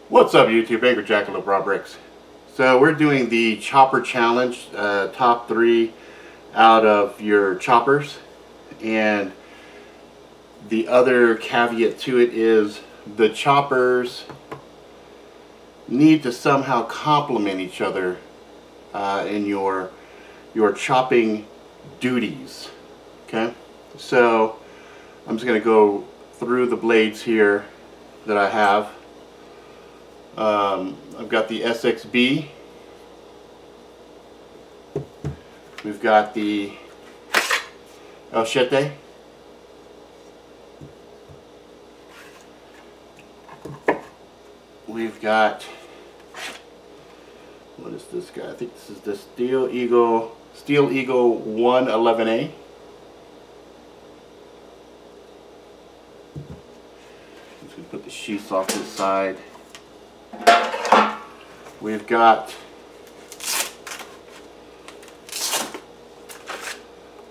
What's up YouTube, Angry Jackalope Raw Bricks. So we're doing the chopper challenge, top 3 out of your choppers, and the other caveat to it is the choppers need to somehow complement each other in your chopping duties. Okay, so I'm just going to go through the blades here that I have. I've got the SXB, we've got the ᶠᶸᵏ, we've got, what is this guy? I think this is the ᶠᶸᵏ 111A. I'm just going to put the sheaths off this side. We've got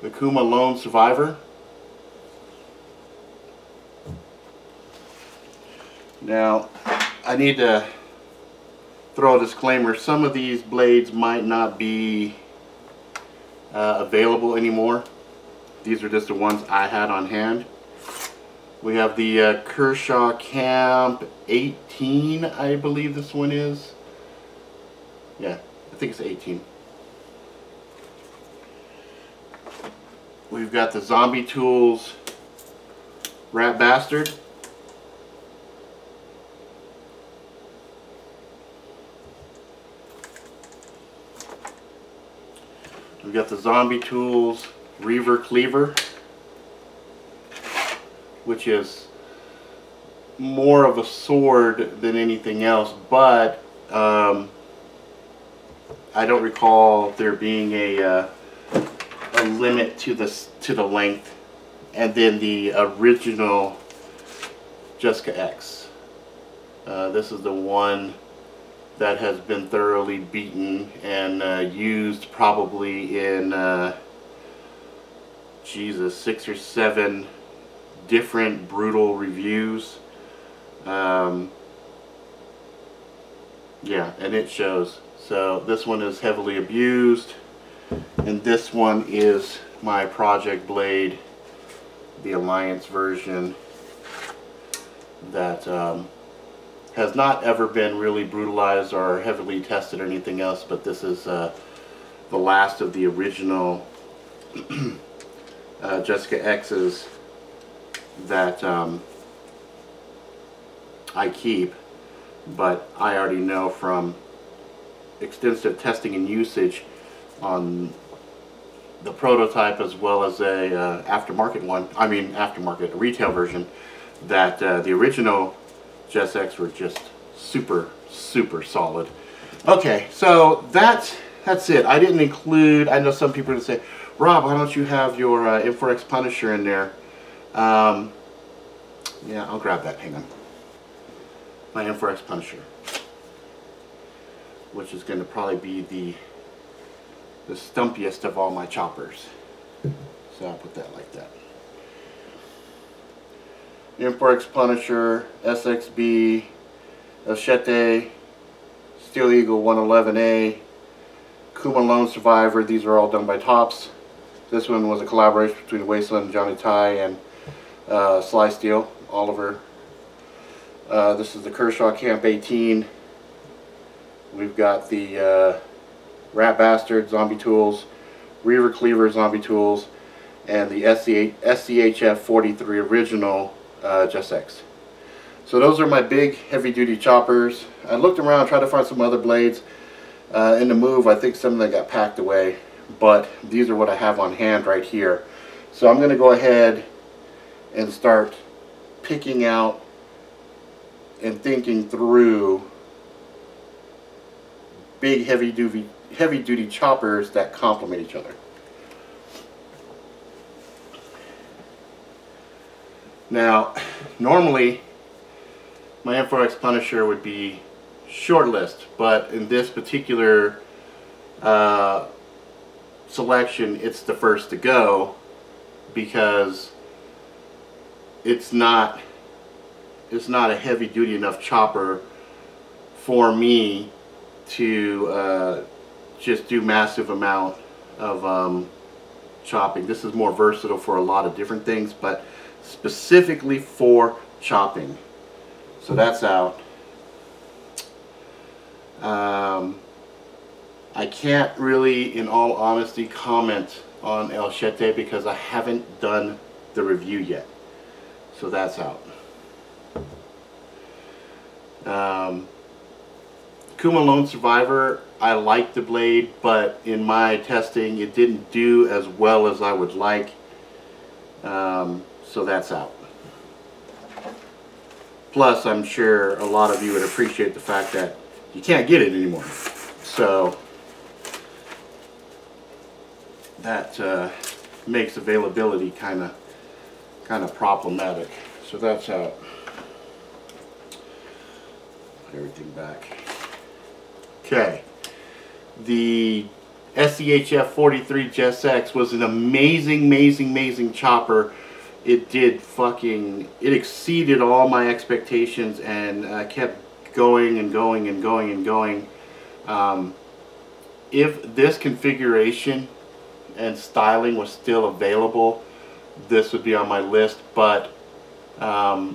the ᶠᶸᵜᵏ. Now, I need to throw a disclaimer. Some of these blades might not be available anymore. These are just the ones I had on hand. We have the ᶠᶸᵜᵏ 18, I believe this one is. Yeah, I think it's 18. We've got the Zombie Tools Rat Bastard. We've got the Zombie Tools Reaver Cleaver, which is more of a sword than anything else, but I don't recall there being a limit to the length. And then the original Jessica X. This is the one that has been thoroughly beaten and used probably in 6 or 7 different brutal reviews. Yeah, and it shows. So this one is heavily abused, and this one is my project blade, the Alliance version, that has not ever been really brutalized or heavily tested or anything else, but this is the last of the original Jessica X's that I keep, but I already know from extensive testing and usage on the prototype as well as a aftermarket retail version, that the original Jess X were just super solid. Okay, so that's it. I didn't include, I know some people are going to say, Rob, why don't you have your M4X Punisher in there? Yeah, I'll grab that. Hang on. My M4X Punisher, which is going to probably be the stumpiest of all my choppers. So I'll put that like that. M4X Punisher, SXB, ᶠᶸᵏ, ᶠᶸᵏ 111A, ᶠᶸᵜᵏ. These are all done by Tops. This one was a collaboration between Wasteland, Johnny Ty, and Sly Steel, Oliver. This is the ᶠᶸᵏ 18. We've got the Rat Bastard Zombie Tools, Reaver Cleaver Zombie Tools, and the SCHF 43 original Jess X. So those are my big heavy duty choppers. I looked around, tried to find some other blades. In the move, I think some of them got packed away, but these are what I have on hand right here. So I'm going to go ahead and start picking out and thinking through big heavy duty choppers that complement each other. Now, normally my M4X Punisher would be short list, but in this particular selection, it's the first to go because it's not a heavy duty enough chopper for me to just do massive amount of chopping. This is more versatile for a lot of different things, but specifically for chopping. So that's out. I can't really, in all honesty, comment on ᶠᶸᵏ because I haven't done the review yet. So that's out. ᶠᶸᶜᵏ, I like the blade, but in my testing it didn't do as well as I would like. So that's out. Plus, I'm sure a lot of you would appreciate the fact that you can't get it anymore. So that makes availability kind of problematic. So that's out. Put everything back. Okay. The SCHF 43 JSX was an amazing chopper. It did it exceeded all my expectations and kept going and going and going and going. If this configuration and styling was still available, this would be on my list, but I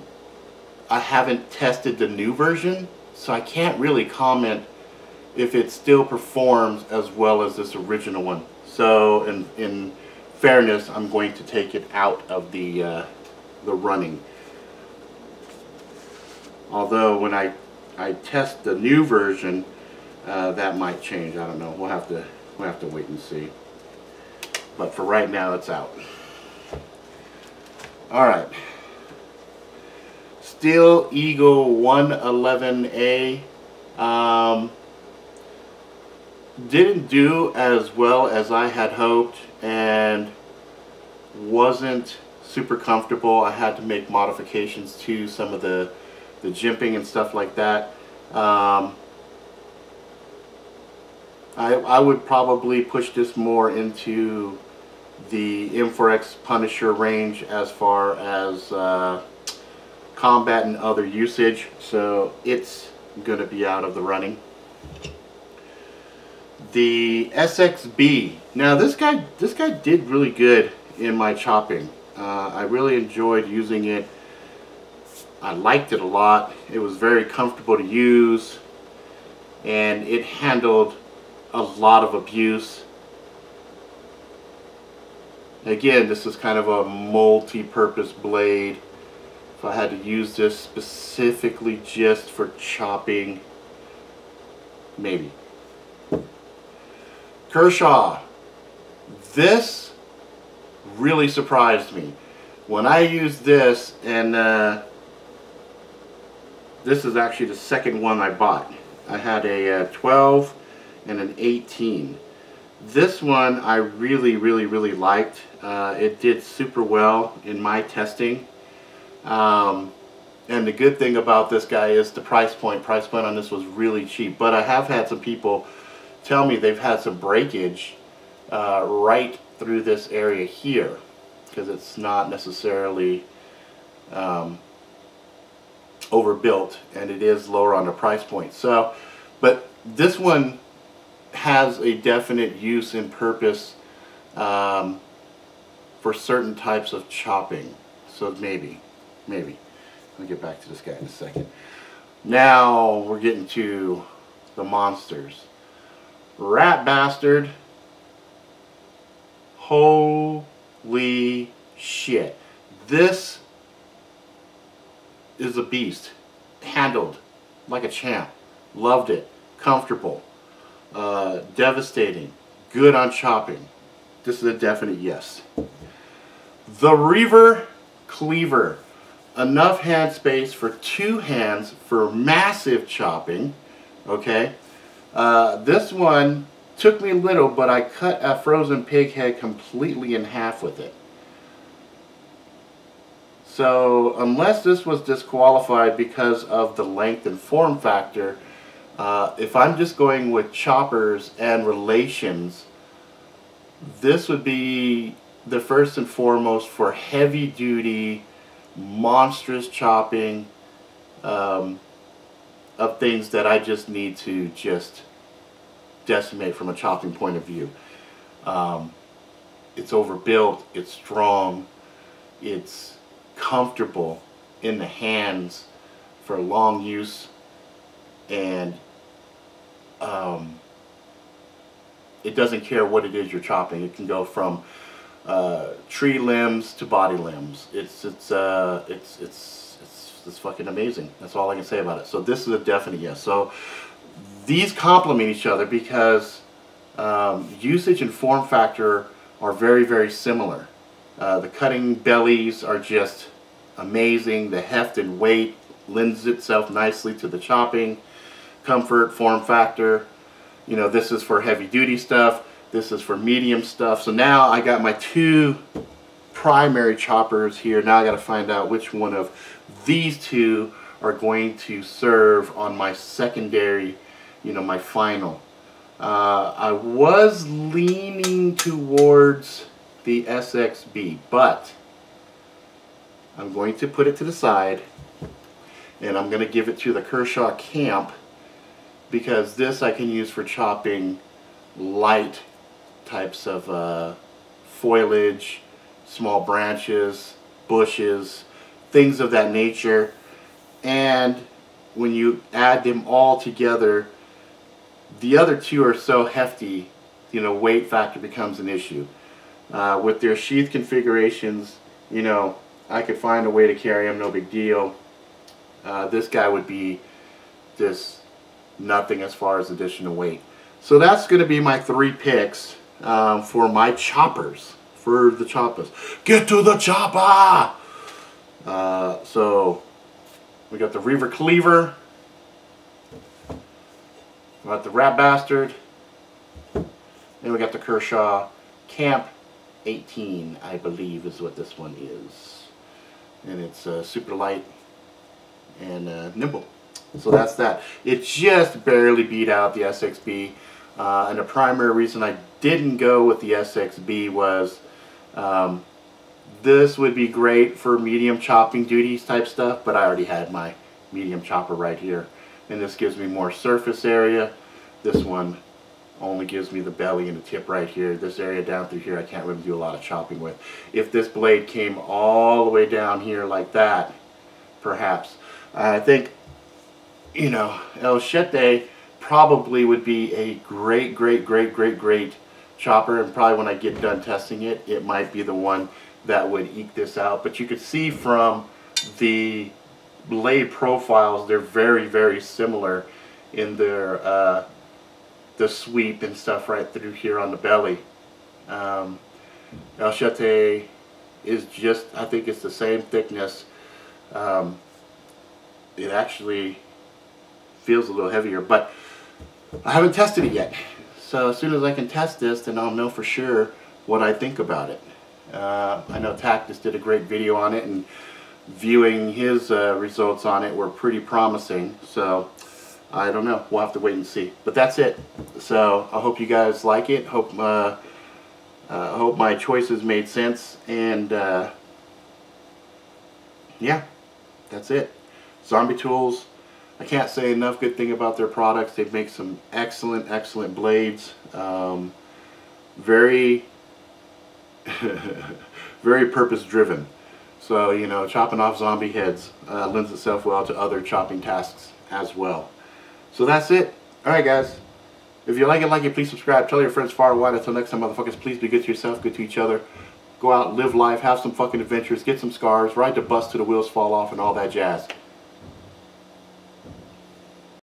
haven't tested the new version, so I can't really comment if it still performs as well as this original one. So in fairness, I'm going to take it out of the running. Although when I test the new version, that might change. I don't know. We'll have to wait and see. But for right now, it's out. All right. Steel Eagle 111A. Didn't do as well as I had hoped and wasn't super comfortable. I had to make modifications to some of the jimping and stuff like that. I would probably push this more into the M4X Punisher range as far as combat and other usage, so it's going to be out of the running. The SXB. Now this guy did really good in my chopping. I really enjoyed using it. I liked it a lot. It was very comfortable to use, and it handled a lot of abuse. Again, this is kind of a multi-purpose blade. If I had to use this specifically just for chopping, maybe. Kershaw. This really surprised me. When I used this, and this is actually the second one I bought. I had a 12 and an 18. This one I really liked. It did super well in my testing. And the good thing about this guy is the price point. Price point on this was really cheap. But I have had some people tell me they've had some breakage right through this area here, because it's not necessarily overbuilt, and it is lower on the price point. So, but this one has a definite use and purpose for certain types of chopping. So maybe. I'll get back to this guy in a second. Now we're getting to the monsters. Rat Bastard. Holy shit. This is a beast. Handled like a champ. Loved it. Comfortable. Devastating. Good on chopping. This is a definite yes. The Reaver Cleaver. Enough hand space for 2 hands for massive chopping. Okay. This one took me a little, but I cut a frozen pig head completely in half with it. So unless this was disqualified because of the length and form factor, if I'm just going with choppers and relations, this would be the first and foremost for heavy duty, monstrous chopping. of things that I just need to just decimate from a chopping point of view. It's overbuilt, it's strong, it's comfortable in the hands for long use, and it doesn't care what it is you're chopping. It can go from tree limbs to body limbs. It's fucking amazing. That's all I can say about it. So this is a definite yes. So these complement each other because usage and form factor are very, very similar. The cutting bellies are just amazing. The heft and weight lends itself nicely to the chopping. Comfort, form factor. You know, this is for heavy duty stuff. This is for medium stuff. So now I got my two primary choppers here. Now I got to find out which one of these two are going to serve on my secondary, you know, my final. I was leaning towards the SXB, but I'm going to put it to the side and I'm going to give it to the Kershaw Camp, because this I can use for chopping light types of foliage, small branches, bushes, things of that nature. And when you add them all together, the other two are so hefty, you know, weight factor becomes an issue. With their sheath configurations, you know, I could find a way to carry them, no big deal. This guy would be just nothing as far as additional weight. So that's going to be my 3 picks for my choppers, for the choppers. Get to the chopper! So we got the Reaver Cleaver, we got the Rat Bastard, and we got the Kershaw Camp 18, I believe is what this one is. And it's super light and nimble. So that's that. It just barely beat out the SXB. And the primary reason I didn't go with the SXB was this would be great for medium chopping duties type stuff, but I already had my medium chopper right here. And this gives me more surface area. This one only gives me the belly and the tip right here. This area down through here I can't really do a lot of chopping with. If this blade came all the way down here like that, perhaps. I think, you know, ᶠᶸᵏ probably would be a great chopper, and probably when I get done testing it, it might be the one that would eke this out. But you could see from the blade profiles, they're very similar in their the sweep and stuff right through here on the belly. ᶠᶸᵏ is just, I think it's the same thickness. It actually feels a little heavier, but I haven't tested it yet. So as soon as I can test this, then I'll know for sure what I think about it. I know Tactus did a great video on it, and viewing his results on it were pretty promising. So I don't know. We'll have to wait and see. But that's it. So I hope you guys like it. Hope my choices made sense. And yeah, that's it. Zombie Tools. I can't say enough good thing about their products. They make some excellent blades. Very very purpose driven. So, you know, chopping off zombie heads lends itself well to other chopping tasks as well. So that's it. Alright guys, if you like it, please subscribe, tell your friends far and wide. Until next time, motherfuckers, please be good to yourself, good to each other. Go out, live life, have some fucking adventures, get some scars, ride the bus till the wheels fall off, and all that jazz.